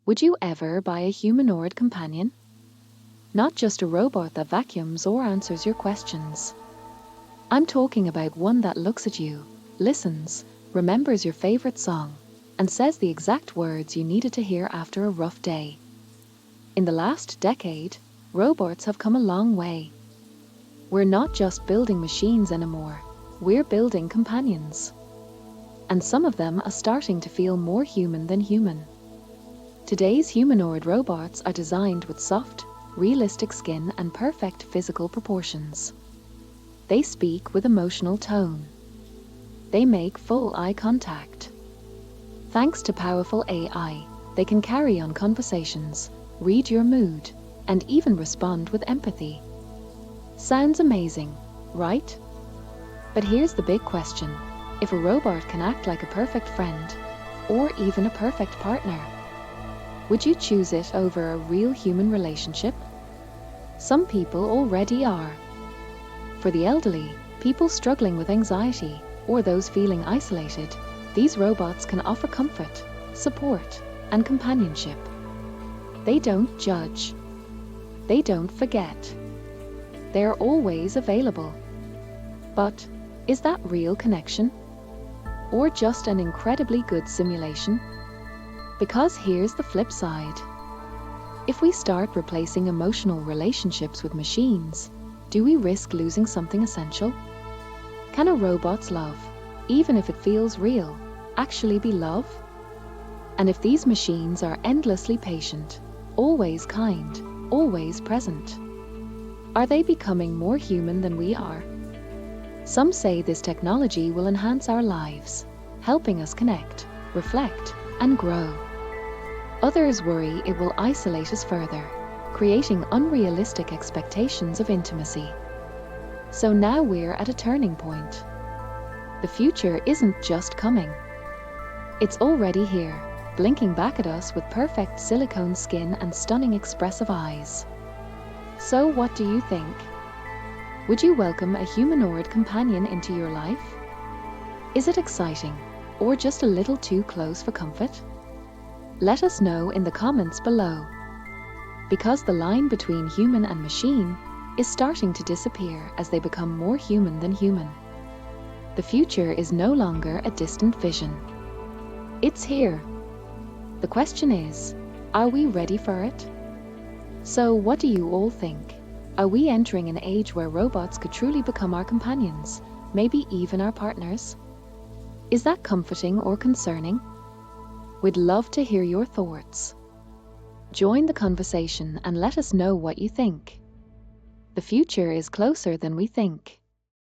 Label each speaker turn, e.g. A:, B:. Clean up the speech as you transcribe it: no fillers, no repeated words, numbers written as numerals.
A: Would you ever buy a humanoid companion? Not just a robot that vacuums or answers your questions. I'm talking about one that looks at you, listens, remembers your favorite song, and says the exact words you needed to hear after a rough day. In the last decade, robots have come a long way. We're not just building machines anymore, we're building companions. And some of them are starting to feel more human than human. Today's humanoid robots are designed with soft, realistic skin and perfect physical proportions. They speak with emotional tone. They make full eye contact. Thanks to powerful AI, they can carry on conversations, read your mood, and even respond with empathy. Sounds amazing, right? But here's the big question. If a robot can act like a perfect friend, or even a perfect partner, would you choose it over a real human relationship? Some people already are. For the elderly, people struggling with anxiety, or those feeling isolated, these robots can offer comfort, support, and companionship. They don't judge. They don't forget. They're always available. But is that real connection? Or just an incredibly good simulation? Because here's the flip side. If we start replacing emotional relationships with machines, do we risk losing something essential? Can a robot's love, even if it feels real, actually be love? And if these machines are endlessly patient, always kind, always present, are they becoming more human than we are? Some say this technology will enhance our lives, helping us connect, reflect, and grow. Others worry it will isolate us further, creating unrealistic expectations of intimacy. So now we're at a turning point. The future isn't just coming. It's already here, blinking back at us with perfect silicone skin and stunning expressive eyes. So what do you think? Would you welcome a humanoid companion into your life? Is it exciting, or just a little too close for comfort? Let us know in the comments below. Because the line between human and machine is starting to disappear as they become more human than human. The future is no longer a distant vision. It's here. The question is, are we ready for it? So what do you all think? Are we entering an age where robots could truly become our companions, maybe even our partners? Is that comforting or concerning? We'd love to hear your thoughts. Join the conversation and let us know what you think. The future is closer than we think.